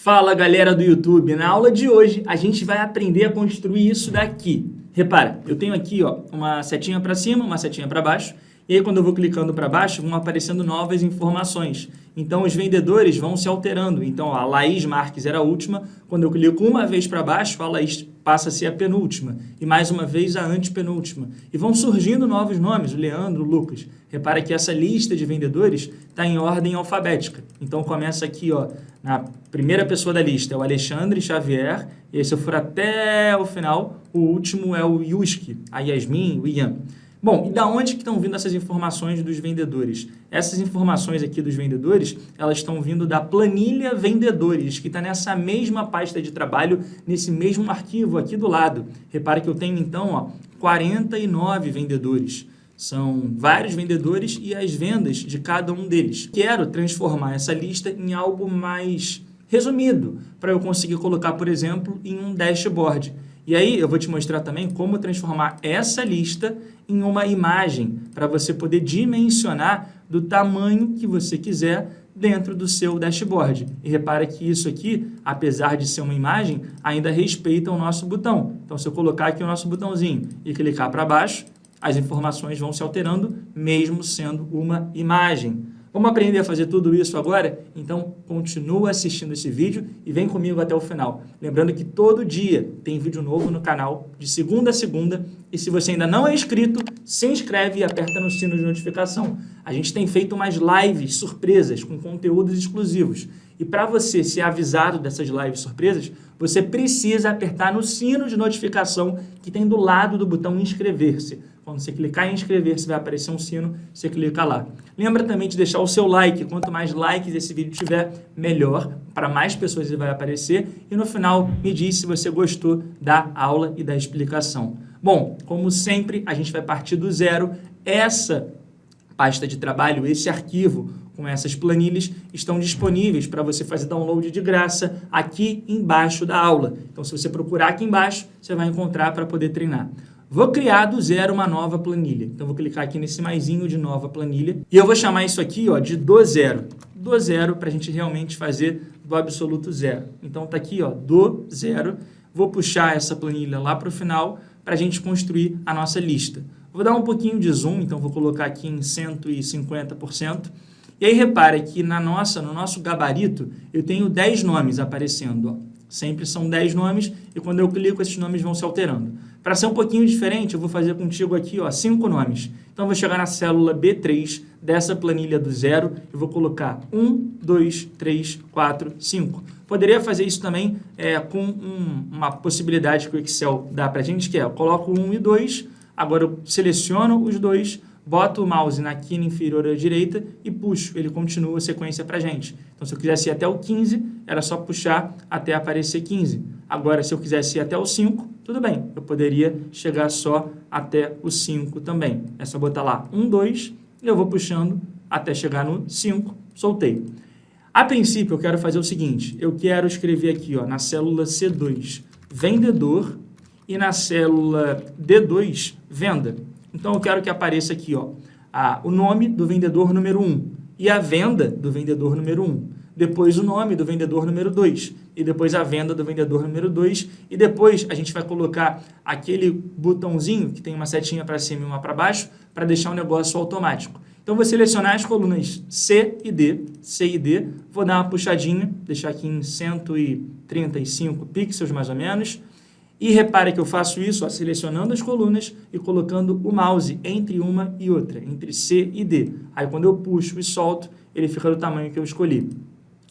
Fala galera do YouTube, na aula de hoje a gente vai aprender a construir isso daqui. Repara, eu tenho aqui uma setinha para cima, uma setinha para baixo, e aí quando eu vou clicando para baixo vão aparecendo novas informações. Então os vendedores vão se alterando. Então a Laís Marques era a última, quando eu clico uma vez para baixo a Laís passa a ser a penúltima, e mais uma vez a antepenúltima. E vão surgindo novos nomes, o Leandro, o Lucas. Repara que essa lista de vendedores está em ordem alfabética. Então começa aqui, na primeira pessoa da lista é o Alexandre Xavier, e aí se eu for até o final, o último é o Yuski, a Yasmin, o Ian. Bom, e da onde que estão vindo essas informações dos vendedores? Essas informações aqui dos vendedores, elas estão vindo da planilha vendedores, que está nessa mesma pasta de trabalho, nesse mesmo arquivo aqui do lado. Repara que eu tenho então 49 vendedores. São vários vendedores e as vendas de cada um deles. Quero transformar essa lista em algo mais resumido, para eu conseguir colocar, por exemplo, em um dashboard. E aí eu vou te mostrar também como transformar essa lista em uma imagem, para você poder dimensionar do tamanho que você quiser dentro do seu dashboard. E repara que isso aqui, apesar de ser uma imagem, ainda respeita o nosso botão. Então, se eu colocar aqui o nosso botãozinho e clicar para baixo, as informações vão se alterando, mesmo sendo uma imagem. Vamos aprender a fazer tudo isso agora? Então, continua assistindo esse vídeo e vem comigo até o final. Lembrando que todo dia tem vídeo novo no canal, de segunda a segunda. E se você ainda não é inscrito, se inscreve e aperta no sino de notificação. A gente tem feito umas lives surpresas com conteúdos exclusivos. E para você ser avisado dessas lives surpresas, você precisa apertar no sino de notificação que tem do lado do botão inscrever-se. Quando você clicar em inscrever-se, vai aparecer um sino, você clica lá. Lembra também de deixar o seu like. Quanto mais likes esse vídeo tiver, melhor. Para mais pessoas ele vai aparecer. E no final, me diz se você gostou da aula e da explicação. Bom, como sempre, a gente vai partir do zero. Essa pasta de trabalho, esse arquivo com essas planilhas estão disponíveis para você fazer download de graça aqui embaixo da aula. Então, se você procurar aqui embaixo, você vai encontrar para poder treinar. Vou criar do zero uma nova planilha. Então, vou clicar aqui nesse maisinho de nova planilha. E eu vou chamar isso aqui de do zero. Do zero para a gente realmente fazer do absoluto zero. Então, tá aqui do zero. Vou puxar essa planilha lá para o final para a gente construir a nossa lista. Vou dar um pouquinho de zoom, então vou colocar aqui em 150%. E aí, repare que no nosso gabarito, eu tenho 10 nomes aparecendo. Sempre são 10 nomes e quando eu clico, esses nomes vão se alterando. Para ser um pouquinho diferente, eu vou fazer contigo aqui 5 nomes. Então, eu vou chegar na célula B3 dessa planilha do zero e vou colocar 1, 2, 3, 4, 5. Poderia fazer isso também com uma possibilidade que o Excel dá para a gente, que eu coloco 1 e 2, agora eu seleciono os dois, boto o mouse na quina inferior à direita e puxo, ele continua a sequência para a gente. Então, se eu quisesse ir até o 15, era só puxar até aparecer 15. Agora, se eu quisesse ir até o 5, tudo bem, eu poderia chegar só até o 5 também. É só botar lá 1, 2, e eu vou puxando até chegar no 5, soltei. A princípio, eu quero fazer o seguinte, eu quero escrever aqui na célula C2, vendedor, e na célula D2, venda. Então, eu quero que apareça aqui o nome do vendedor número 1 e a venda do vendedor número 1. Depois o nome do vendedor número 2 e depois a venda do vendedor número 2 e depois a gente vai colocar aquele botãozinho que tem uma setinha para cima e uma para baixo para deixar o negócio automático. Então, vou selecionar as colunas C e D, vou dar uma puxadinha, deixar aqui em 135 pixels mais ou menos. E repare que eu faço isso selecionando as colunas e colocando o mouse entre uma e outra, entre C e D. Aí, quando eu puxo e solto, ele fica do tamanho que eu escolhi.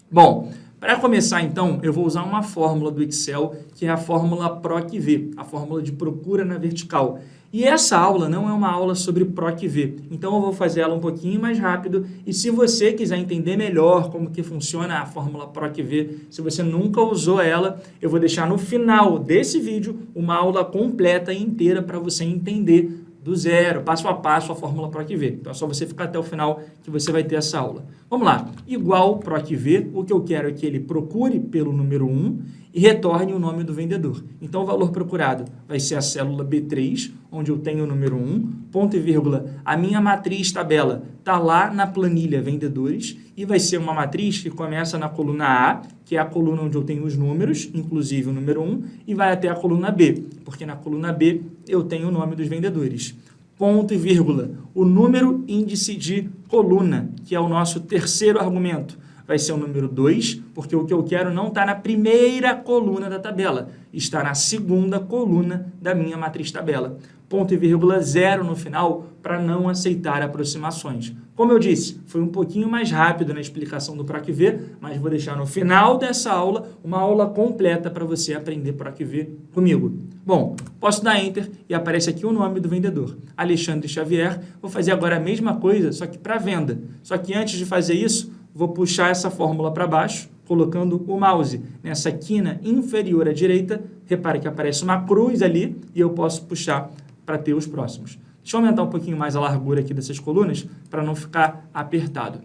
Bom, para começar, então, eu vou usar uma fórmula do Excel, que é a fórmula PROC-V, a fórmula de procura na vertical. E essa aula não é uma aula sobre PROC-V, então eu vou fazer ela um pouquinho mais rápido. E se você quiser entender melhor como que funciona a fórmula PROC-V, se você nunca usou ela, eu vou deixar no final desse vídeo uma aula completa e inteira para você entender do zero, passo a passo, a fórmula PROC-V. Então, é só você ficar até o final que você vai ter essa aula. Vamos lá. Igual PROC-V, o que eu quero é que ele procure pelo número 1 e retorne o nome do vendedor. Então, o valor procurado vai ser a célula B3, onde eu tenho o número 1, ponto e vírgula. A minha matriz tabela está lá na planilha vendedores e vai ser uma matriz que começa na coluna A, que é a coluna onde eu tenho os números, inclusive o número 1, e vai até a coluna B, porque na coluna B eu tenho o nome dos vendedores. Ponto e vírgula, o número índice de coluna, que é o nosso terceiro argumento, vai ser o número 2, porque o que eu quero não está na primeira coluna da tabela, está na segunda coluna da minha matriz tabela. Ponto e vírgula 0 no final, para não aceitar aproximações. Como eu disse, foi um pouquinho mais rápido na explicação do PROC-V, mas vou deixar no final dessa aula uma aula completa para você aprender PROC-V comigo. Bom, posso dar Enter e aparece aqui o nome do vendedor, Alexandre Xavier. Vou fazer agora a mesma coisa, só que para venda. Só que antes de fazer isso, vou puxar essa fórmula para baixo, colocando o mouse nessa quina inferior à direita. Repare que aparece uma cruz ali e eu posso puxar para ter os próximos. Deixa eu aumentar um pouquinho mais a largura aqui dessas colunas para não ficar apertado.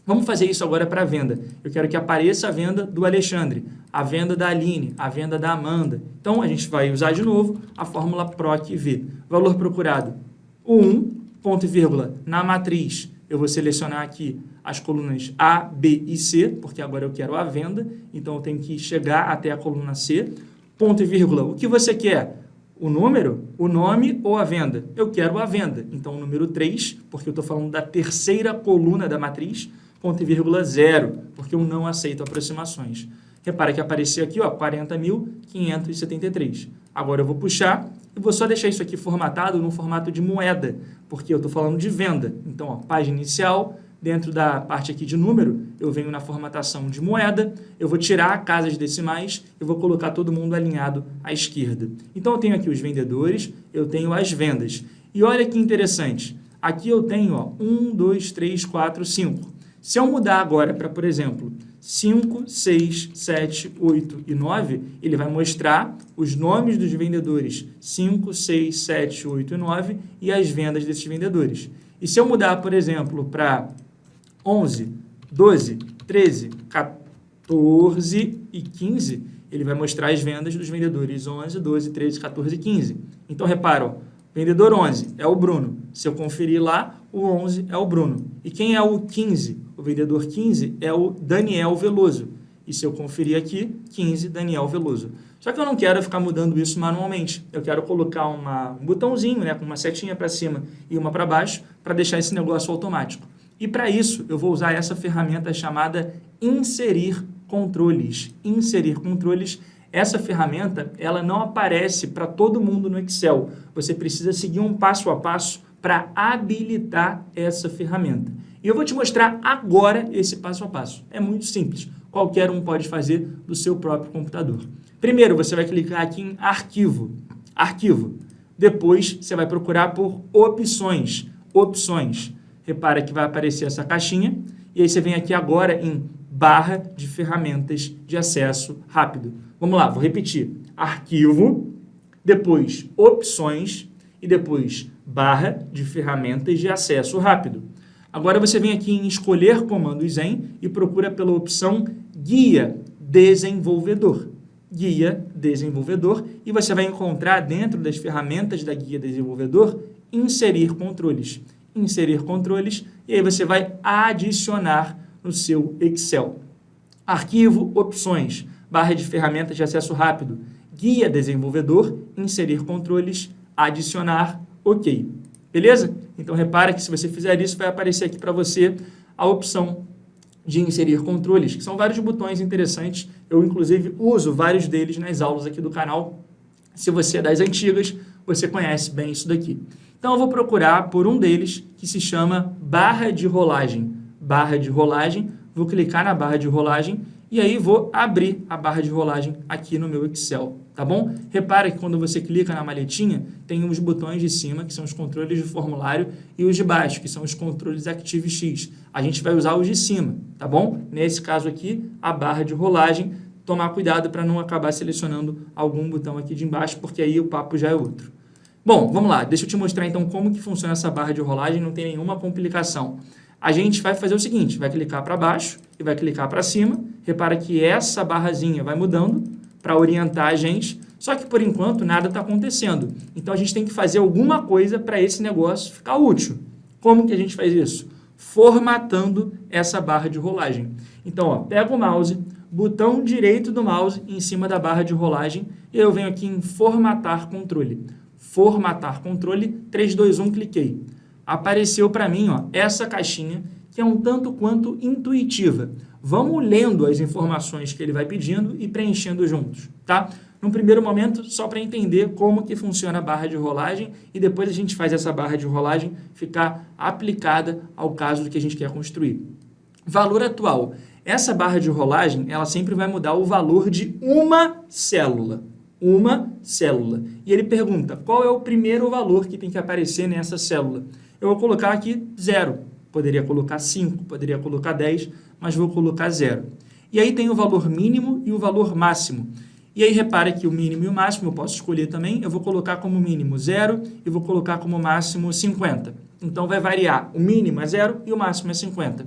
Vamos fazer isso agora para a venda. Eu quero que apareça a venda do Alexandre, a venda da Aline, a venda da Amanda. Então, a gente vai usar de novo a fórmula PROC-V. Valor procurado, 1, ponto e vírgula, na matriz. Eu vou selecionar aqui as colunas A, B e C, porque agora eu quero a venda, então eu tenho que chegar até a coluna C. Ponto e vírgula, o que você quer? O número, o nome ou a venda? Eu quero a venda, então o número 3, porque eu estou falando da terceira coluna da matriz, ponto e vírgula 0, porque eu não aceito aproximações. Repara que apareceu aqui, ó, 40.573. Agora eu vou puxar e vou só deixar isso aqui formatado no formato de moeda, porque eu estou falando de venda. Então, ó, página inicial, dentro da parte aqui de número, eu venho na formatação de moeda, eu vou tirar casas decimais e vou colocar todo mundo alinhado à esquerda. Então, eu tenho aqui os vendedores, eu tenho as vendas. E olha que interessante, aqui eu tenho, ó, 1, 2, 3, 4, 5. Se eu mudar agora para, por exemplo, 5, 6, 7, 8 e 9, ele vai mostrar os nomes dos vendedores 5, 6, 7, 8 e 9 e as vendas desses vendedores. E se eu mudar, por exemplo, para 11, 12, 13, 14 e 15, ele vai mostrar as vendas dos vendedores 11, 12, 13, 14 e 15. Então, repara, ó, vendedor 11 é o Bruno. Se eu conferir lá, o 11 é o Bruno. E quem é o 15? O vendedor 15 é o Daniel Veloso. E se eu conferir aqui, 15, Daniel Veloso. Só que eu não quero ficar mudando isso manualmente. Eu quero colocar um botãozinho, né, com uma setinha para cima e uma para baixo, para deixar esse negócio automático. E para isso, eu vou usar essa ferramenta chamada Inserir Controles. Inserir Controles. Essa ferramenta, ela não aparece para todo mundo no Excel. Você precisa seguir um passo a passo para habilitar essa ferramenta. E eu vou te mostrar agora esse passo a passo. É muito simples. Qualquer um pode fazer do seu próprio computador. Primeiro, você vai clicar aqui em Arquivo. Arquivo. Depois, você vai procurar por Opções. Opções. Repara que vai aparecer essa caixinha. E aí você vem aqui agora em Barra de Ferramentas de Acesso Rápido. Vamos lá, vou repetir. Arquivo, depois Opções e depois Barra de Ferramentas de Acesso Rápido. Agora você vem aqui em Escolher Comandos em e procura pela opção Guia Desenvolvedor. Guia Desenvolvedor e você vai encontrar dentro das ferramentas da Guia Desenvolvedor Inserir Controles. Inserir Controles e aí você vai adicionar no seu Excel. Arquivo, Opções, Barra de Ferramentas de Acesso Rápido, Guia Desenvolvedor, Inserir Controles, Adicionar, OK. Beleza? Então, repara que se você fizer isso, vai aparecer aqui para você a opção de inserir controles, que são vários botões interessantes. Eu, inclusive, uso vários deles nas aulas aqui do canal. Se você é das antigas, você conhece bem isso daqui. Então, eu vou procurar por um deles que se chama barra de rolagem. Barra de rolagem, vou clicar na barra de rolagem e aí vou abrir a barra de rolagem aqui no meu Excel, tá bom? Repara que quando você clica na malhetinha, tem os botões de cima, que são os controles de formulário, e os de baixo, que são os controles ActiveX. A gente vai usar os de cima, tá bom? Nesse caso aqui, a barra de rolagem, tomar cuidado para não acabar selecionando algum botão aqui de embaixo, porque aí o papo já é outro. Bom, vamos lá, deixa eu te mostrar então como que funciona essa barra de rolagem, não tem nenhuma complicação. A gente vai fazer o seguinte, vai clicar para baixo e vai clicar para cima. Repara que essa barrazinha vai mudando para orientar a gente, só que por enquanto nada está acontecendo. Então a gente tem que fazer alguma coisa para esse negócio ficar útil. Como que a gente faz isso? formatando essa barra de rolagem. Então, ó, pego o mouse, botão direito do mouse em cima da barra de rolagem e eu venho aqui em formatar controle. Formatar controle, 3, 2, 1, cliquei. Apareceu para mim, ó, essa caixinha que é um tanto quanto intuitiva. Vamos lendo as informações que ele vai pedindo e preenchendo juntos, tá? Num primeiro momento, só para entender como que funciona a barra de rolagem e depois a gente faz essa barra de rolagem ficar aplicada ao caso que a gente quer construir. Valor atual. Essa barra de rolagem, ela sempre vai mudar o valor de uma célula. Uma célula. E ele pergunta, qual é o primeiro valor que tem que aparecer nessa célula? Eu vou colocar aqui 0. Poderia colocar 5, poderia colocar 10, mas vou colocar 0. E aí tem o valor mínimo e o valor máximo. E aí repare que o mínimo e o máximo eu posso escolher também. Eu vou colocar como mínimo 0 e vou colocar como máximo 50. Então vai variar. O mínimo é 0 e o máximo é 50.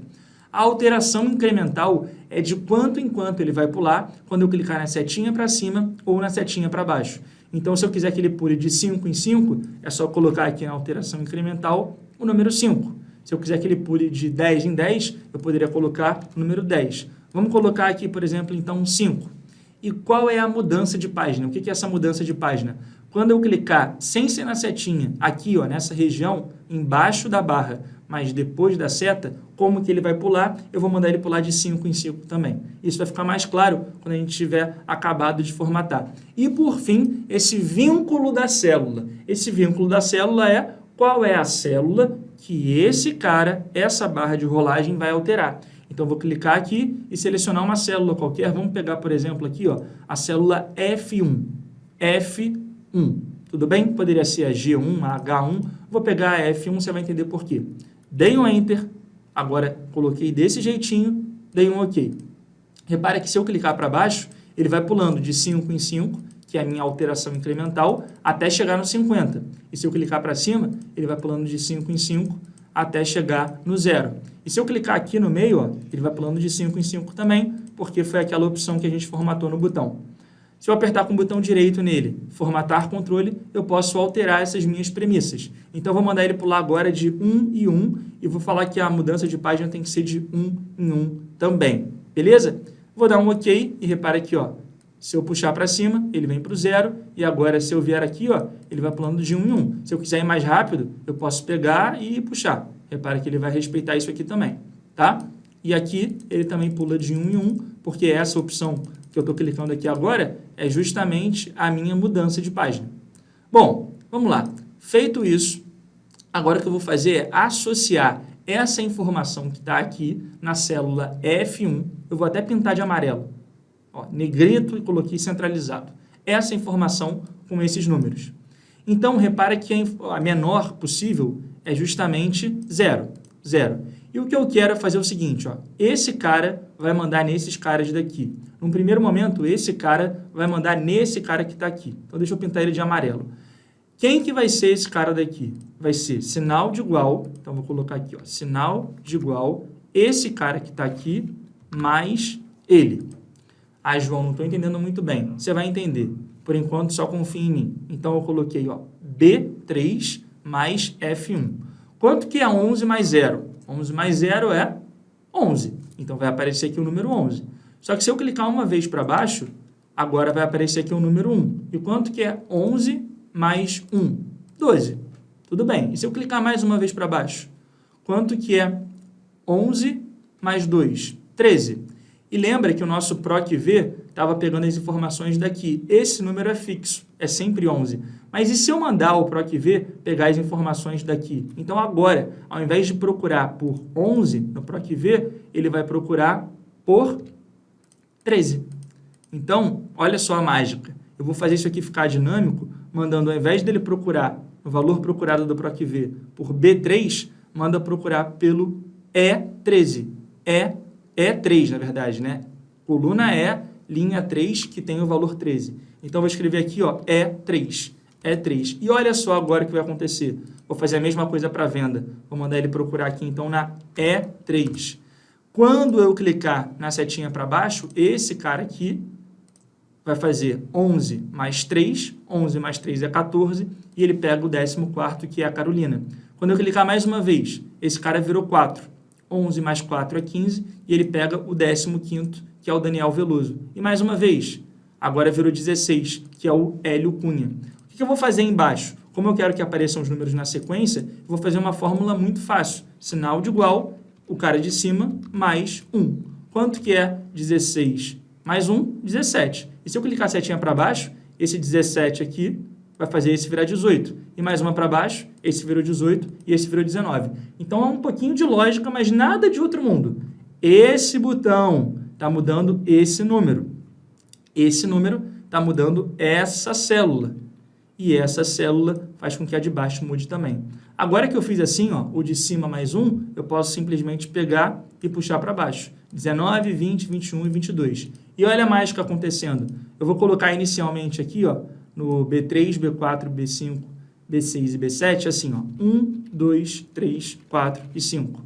A alteração incremental é de quanto em quanto ele vai pular quando eu clicar na setinha para cima ou na setinha para baixo. Então, se eu quiser que ele pule de 5 em 5, é só colocar aqui na alteração incremental o número 5. Se eu quiser que ele pule de 10 em 10, eu poderia colocar o número 10. Vamos colocar aqui, por exemplo, então 5. E qual é a mudança de página? O que é essa mudança de página? Quando eu clicar sem ser na setinha, aqui ó, nessa região, embaixo da barra, mas depois da seta, como que ele vai pular? Eu vou mandar ele pular de 5 em 5 também. Isso vai ficar mais claro quando a gente tiver acabado de formatar. E por fim, esse vínculo da célula. Esse vínculo da célula é qual é a célula que esse cara, essa barra de rolagem vai alterar. Então, vou clicar aqui e selecionar uma célula qualquer. Vamos pegar, por exemplo, aqui, ó, a célula F1. F1. Tudo bem? Poderia ser a G1, a H1. Vou pegar a F1, você vai entender por quê. Dei um Enter. Agora, coloquei desse jeitinho. Dei um OK. Repara que se eu clicar para baixo, ele vai pulando de 5 em 5, que é a minha alteração incremental, até chegar no 50. E se eu clicar para cima, ele vai pulando de 5 em 5 até chegar no 0. E se eu clicar aqui no meio, ó, ele vai pulando de 5 em 5 também, porque foi aquela opção que a gente formatou no botão. Se eu apertar com o botão direito nele, formatar controle, eu posso alterar essas minhas premissas. Então, eu vou mandar ele pular agora de 1 em 1 e vou falar que a mudança de página tem que ser de 1 em 1 também. Beleza? Vou dar um OK e repara aqui, ó. Se eu puxar para cima, ele vem para o 0. E agora, se eu vier aqui, ó, ele vai pulando de 1 em 1. Se eu quiser ir mais rápido, eu posso pegar e puxar. Repara que ele vai respeitar isso aqui também, tá? E aqui, ele também pula de 1 em 1, porque essa opção que eu estou clicando aqui agora é justamente a minha mudança de página. Bom, vamos lá. Feito isso, agora o que eu vou fazer é associar essa informação que está aqui na célula F1. Eu vou até pintar de amarelo. Ó, negrito e coloquei centralizado. Essa informação com esses números. Então, repara que a menor possível é justamente 0. 0. E o que eu quero é fazer o seguinte, ó, esse cara vai mandar nesses caras daqui. Num primeiro momento, esse cara vai mandar nesse cara que está aqui. Então, deixa eu pintar ele de amarelo. Quem que vai ser esse cara daqui? Vai ser sinal de igual, então vou colocar aqui, ó, sinal de igual, esse cara que está aqui, mais ele. Ah, João, não estou entendendo muito bem. Você vai entender. Por enquanto, só confia em mim. Então, eu coloquei, ó, B3 mais F1. Quanto que é 11 mais 0? 11 mais 0 é 11. Então, vai aparecer aqui o número 11. Só que se eu clicar uma vez para baixo, agora vai aparecer aqui o número 1. E quanto que é 11 mais 1? 12. Tudo bem. E se eu clicar mais uma vez para baixo? Quanto que é 11 mais 2? 13. E lembra que o nosso PROC-V estava pegando as informações daqui. Esse número é fixo, é sempre 11. Mas e se eu mandar o PROC-V pegar as informações daqui? Então, agora, ao invés de procurar por 11 no PROC-V, ele vai procurar por 13. Então, olha só a mágica. Eu vou fazer isso aqui ficar dinâmico, mandando, ao invés dele procurar o valor procurado do PROC-V por B3, manda procurar pelo E13. E3, na verdade, né? Coluna E, linha 3, que tem o valor 13. Então, vou escrever aqui, ó, E3. E3. E olha só agora o que vai acontecer. Vou fazer a mesma coisa para venda. Vou mandar ele procurar aqui, então, na E3. Quando eu clicar na setinha para baixo, esse cara aqui vai fazer 11 mais 3. 11 mais 3 é 14. E ele pega o 14º, que é a Carolina. Quando eu clicar mais uma vez, esse cara virou 4. 11 mais 4 é 15, e ele pega o 15º, que é o Daniel Veloso. E mais uma vez, agora virou 16, que é o Hélio Cunha. O que eu vou fazer embaixo? Como eu quero que apareçam os números na sequência, eu vou fazer uma fórmula muito fácil. Sinal de igual, o cara de cima, mais 1. Quanto que é 16 mais 1? 17. E se eu clicar a setinha para baixo, esse 17 aqui vai fazer esse virar 18. E mais uma para baixo, esse virou 18 e esse virou 19. Então, é um pouquinho de lógica, mas nada de outro mundo. Esse botão está mudando esse número. Esse número está mudando essa célula. E essa célula faz com que a de baixo mude também. Agora que eu fiz assim, ó, o de cima mais 1, eu posso simplesmente pegar e puxar para baixo. 19, 20, 21 e 22. E olha a mágica acontecendo. Eu vou colocar inicialmente aqui, ó, no B3, B4, B5, B6 e B7, assim, ó, 1, 2, 3, 4 e 5.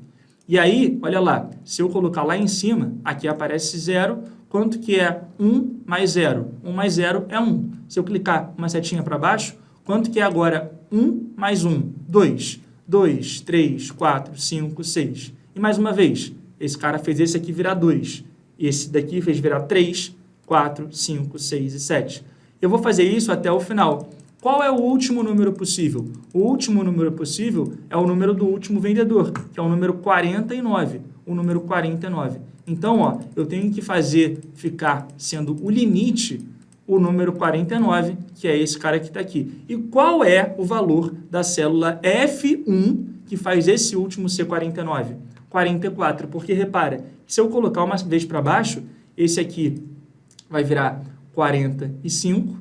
E aí, olha lá, se eu colocar lá em cima, aqui aparece 0, quanto que é 1 mais 0? 1 mais 0 é 1. Se eu clicar uma setinha para baixo, quanto que é agora 1 mais 1? 2. 2, 3, 4, 5, 6. E mais uma vez, esse cara fez esse aqui virar 2. Esse daqui fez virar 3, 4, 5, 6 e 7. Eu vou fazer isso até o final. Qual é o último número possível? O último número possível é o número do último vendedor, que é o número 49. O número 49. Então, ó, eu tenho que fazer ficar sendo o limite o número 49, que é esse cara que está aqui. E qual é o valor da célula F1 que faz esse último ser 49? 44, porque repara, se eu colocar uma vez para baixo, esse aqui vai virar 45,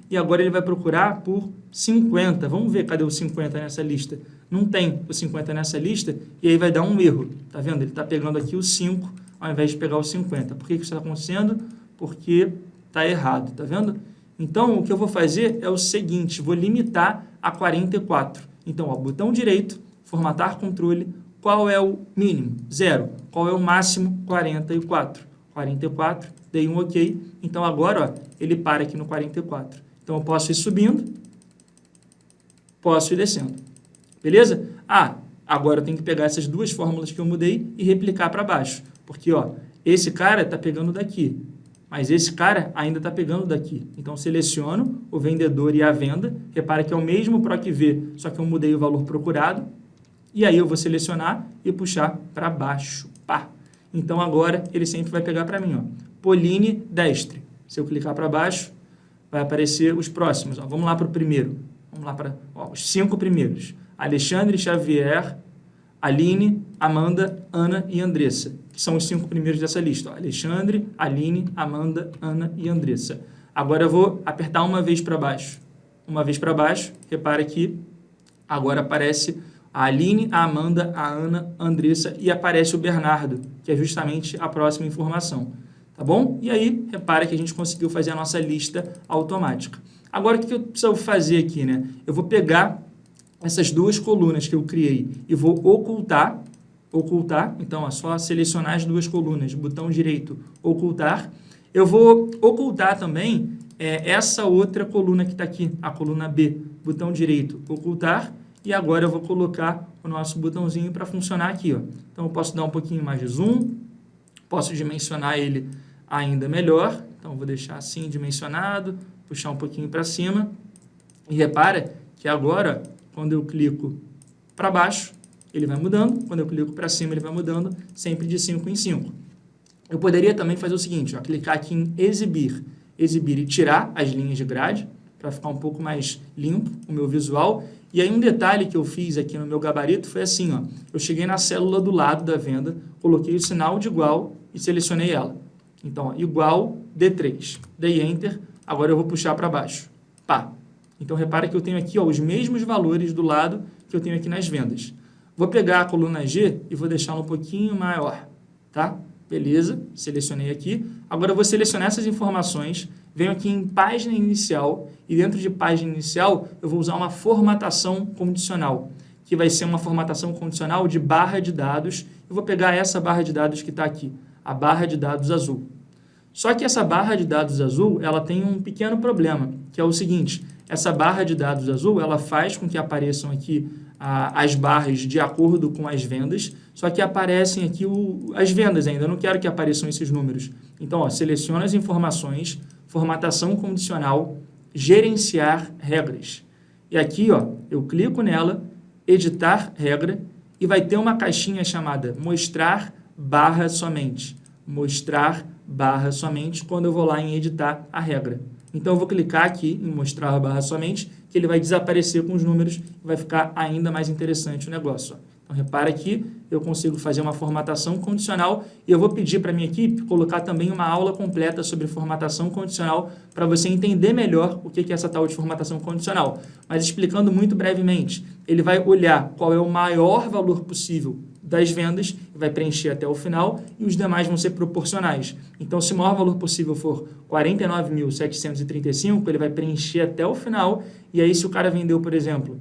e agora ele vai procurar por 50. Vamos ver, cadê o 50 nessa lista? Não tem o 50 nessa lista, e aí vai dar um erro. Tá vendo? Ele está pegando aqui o 5, ao invés de pegar o 50. Por que isso está acontecendo? Porque está errado, tá vendo? Então, o que eu vou fazer é o seguinte, vou limitar a 44. Então, ó, botão direito, formatar controle, qual é o mínimo? 0. Qual é o máximo? 44. 44, dei um OK. Então, agora, ó, ele para aqui no 44. Então, eu posso ir subindo, posso ir descendo. Beleza? Ah, agora eu tenho que pegar essas duas fórmulas que eu mudei e replicar para baixo. Porque, ó, esse cara está pegando daqui, mas esse cara ainda está pegando daqui. Então, seleciono o vendedor e a venda. Repara que é o mesmo PROC-V, só que eu mudei o valor procurado. E aí eu vou selecionar e puxar para baixo. Pá! Então, agora ele sempre vai pegar para mim, ó. Pauline Destre. Se eu clicar para baixo, vai aparecer os próximos. Ó. Vamos lá para o primeiro. Vamos lá para os 5 primeiros. Alexandre Xavier, Aline, Amanda, Ana e Andressa, que são os 5 primeiros dessa lista. Ó. Alexandre, Aline, Amanda, Ana e Andressa. Agora eu vou apertar uma vez para baixo. Uma vez para baixo, repara que agora aparece a Aline, a Amanda, a Ana, a Andressa e aparece o Bernardo, que é justamente a próxima informação. Tá bom? E aí, repara que a gente conseguiu fazer a nossa lista automática. Agora, o que eu preciso fazer aqui, né? Eu vou pegar essas duas colunas que eu criei e vou ocultar. Então, é só selecionar as duas colunas, botão direito, ocultar. Eu vou ocultar também essa outra coluna que está aqui, a coluna B, botão direito, ocultar. E agora eu vou colocar o nosso botãozinho para funcionar aqui, ó. Então, eu posso dar um pouquinho mais de zoom, posso dimensionar ele ainda melhor. Então, eu vou deixar assim dimensionado, puxar um pouquinho para cima. E repara que agora, quando eu clico para baixo, ele vai mudando. Quando eu clico para cima, ele vai mudando, sempre de 5 em 5. Eu poderia também fazer o seguinte, ó, clicar aqui em exibir e tirar as linhas de grade, para ficar um pouco mais limpo o meu visual. E aí um detalhe que eu fiz aqui no meu gabarito foi assim, ó, eu cheguei na célula do lado da venda, coloquei o sinal de igual e selecionei ela. Então, ó, igual D3, dei Enter, agora eu vou puxar para baixo. Pá! Então, repara que eu tenho aqui ó, os mesmos valores do lado que eu tenho aqui nas vendas. Vou pegar a coluna G e vou deixá-la um pouquinho maior, tá? Beleza, selecionei aqui. Agora eu vou selecionar essas informações, venho aqui em página inicial e dentro de página inicial eu vou usar uma formatação condicional, que vai ser uma formatação condicional de barra de dados. Eu vou pegar essa barra de dados que está aqui, a barra de dados azul. Só que essa barra de dados azul, ela tem um pequeno problema, que é o seguinte, essa barra de dados azul, ela faz com que apareçam aqui as barras de acordo com as vendas, só que aparecem aqui as vendas ainda, eu não quero que apareçam esses números. Então, seleciona as informações, formatação condicional, gerenciar regras. E aqui, eu clico nela, editar regra, e vai ter uma caixinha chamada mostrar barra somente. Mostrar barra somente quando eu vou lá em editar a regra. Então, eu vou clicar aqui em mostrar barra somente, que ele vai desaparecer com os números e vai ficar ainda mais interessante o negócio. Então, repara aqui, eu consigo fazer uma formatação condicional e eu vou pedir para a minha equipe colocar também uma aula completa sobre formatação condicional para você entender melhor o que é essa tal de formatação condicional. Mas explicando muito brevemente, ele vai olhar qual é o maior valor possível das vendas e vai preencher até o final e os demais vão ser proporcionais. Então, se o maior valor possível for 49.735, ele vai preencher até o final e aí se o cara vendeu, por exemplo,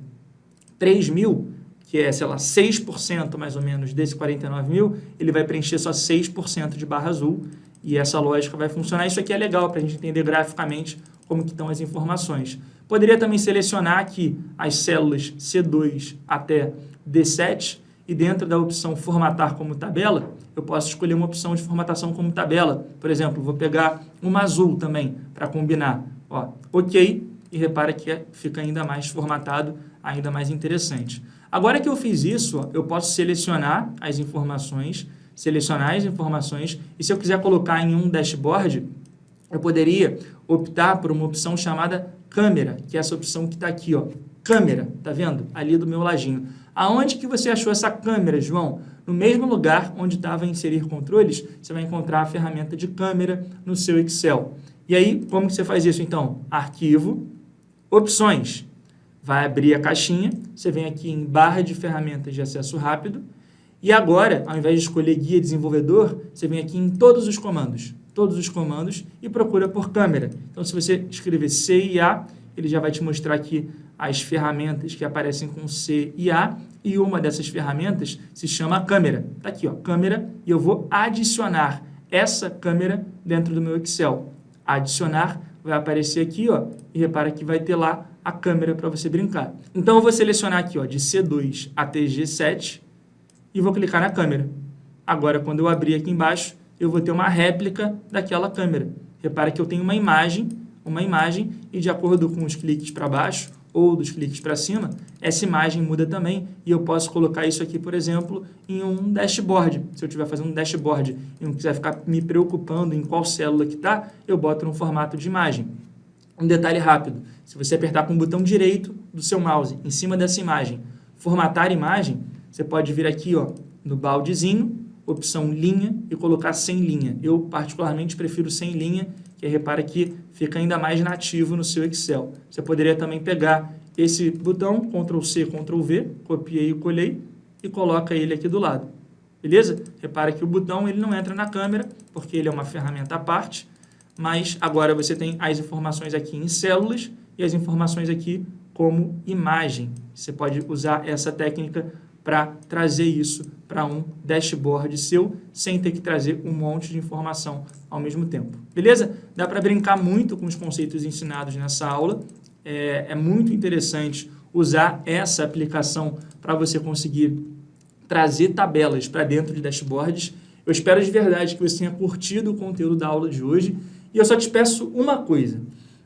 3.000, que é, sei lá, 6% mais ou menos desse 49.000, ele vai preencher só 6% de barra azul e essa lógica vai funcionar. Isso aqui é legal para a gente entender graficamente como que estão as informações. Poderia também selecionar aqui as células C2 até D7 e dentro da opção formatar como tabela, eu posso escolher uma opção de formatação como tabela. Por exemplo, vou pegar uma azul também para combinar. OK, e repara que fica ainda mais formatado, ainda mais interessante. Agora que eu fiz isso, eu posso selecionar as informações, e se eu quiser colocar em um dashboard, eu poderia optar por uma opção chamada câmera, que é essa opção que está aqui, câmera, tá vendo? Ali do meu ladinho. Aonde que você achou essa câmera, João? No mesmo lugar onde estava inserir controles, você vai encontrar a ferramenta de câmera no seu Excel. E aí, como que você faz isso, então? Arquivo, opções. Vai abrir a caixinha, você vem aqui em barra de ferramentas de acesso rápido, e agora, ao invés de escolher guia desenvolvedor, você vem aqui em todos os comandos, e procura por câmera. Então, se você escrever C e A, ele já vai te mostrar aqui as ferramentas que aparecem com C e A, e uma dessas ferramentas se chama câmera. Está aqui, câmera, e eu vou adicionar essa câmera dentro do meu Excel. Adicionar, vai aparecer aqui, e repara que vai ter lá a câmera para você brincar. Então, eu vou selecionar aqui, de C2 até G7 e vou clicar na câmera. Agora, quando eu abrir aqui embaixo, eu vou ter uma réplica daquela câmera. Repara que eu tenho uma imagem e de acordo com os cliques para baixo ou dos cliques para cima, essa imagem muda também e eu posso colocar isso aqui, por exemplo, em um dashboard. Se eu estiver fazendo um dashboard e não quiser ficar me preocupando em qual célula que está, eu boto no formato de imagem. Um detalhe rápido, se você apertar com o botão direito do seu mouse em cima dessa imagem, formatar imagem, você pode vir aqui no baldezinho, opção linha e colocar sem linha. Eu particularmente prefiro sem linha, que repara que fica ainda mais nativo no seu Excel. Você poderia também pegar esse botão, Ctrl+C, Ctrl+V, copiei e colei e coloca ele aqui do lado. Beleza? Repara que o botão ele não entra na câmera, porque ele é uma ferramenta à parte, mas agora você tem as informações aqui em células e as informações aqui como imagem. Você pode usar essa técnica para trazer isso para um dashboard seu, sem ter que trazer um monte de informação ao mesmo tempo. Beleza? Dá para brincar muito com os conceitos ensinados nessa aula. É muito interessante usar essa aplicação para você conseguir trazer tabelas para dentro de dashboards. Eu espero de verdade que você tenha curtido o conteúdo da aula de hoje. E eu só te peço uma coisa.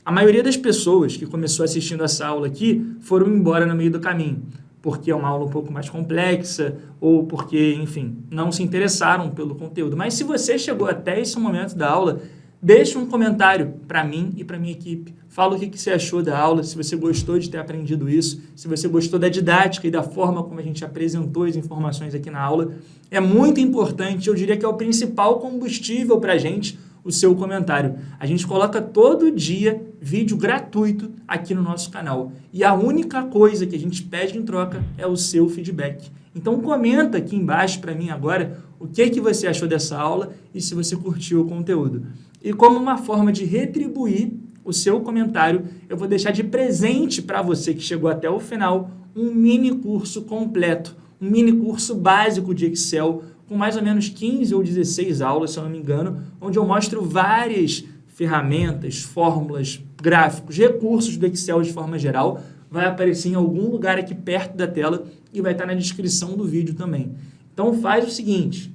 A maioria das pessoas que começou assistindo essa aula aqui foram embora no meio do caminho, porque é uma aula um pouco mais complexa ou porque, enfim, não se interessaram pelo conteúdo. Mas se você chegou até esse momento da aula, deixe um comentário para mim e para minha equipe. Fala o que você achou da aula, se você gostou de ter aprendido isso, se você gostou da didática e da forma como a gente apresentou as informações aqui na aula. É muito importante, eu diria que é o principal combustível para a gente, o seu comentário. A gente coloca todo dia vídeo gratuito aqui no nosso canal. E a única coisa que a gente pede em troca é o seu feedback. Então comenta aqui embaixo para mim agora o que você achou dessa aula e se você curtiu o conteúdo. E como uma forma de retribuir o seu comentário, eu vou deixar de presente para você que chegou até o final um mini curso completo, um mini curso básico de Excel, com mais ou menos 15 ou 16 aulas, se eu não me engano, onde eu mostro várias ferramentas, fórmulas, gráficos, recursos do Excel de forma geral. Vai aparecer em algum lugar aqui perto da tela e vai estar na descrição do vídeo também. Então faz o seguinte,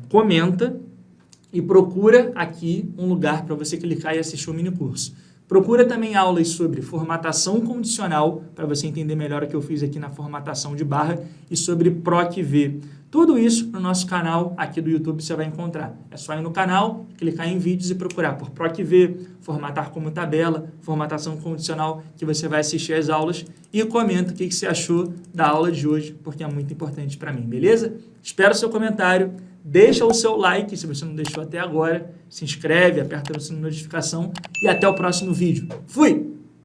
comenta e procura aqui um lugar para você clicar e assistir o mini curso. Procura também aulas sobre formatação condicional, para você entender melhor o que eu fiz aqui na formatação de barra, e sobre PROC-V. Tudo isso no nosso canal aqui do YouTube você vai encontrar. É só ir no canal, clicar em vídeos e procurar por PROC-V, formatar como tabela, formatação condicional, que você vai assistir as aulas e comenta o que você achou da aula de hoje, porque é muito importante para mim, beleza? Espero o seu comentário. Deixa o seu like se você não deixou até agora, se inscreve, aperta o sino de notificação e até o próximo vídeo. Fui!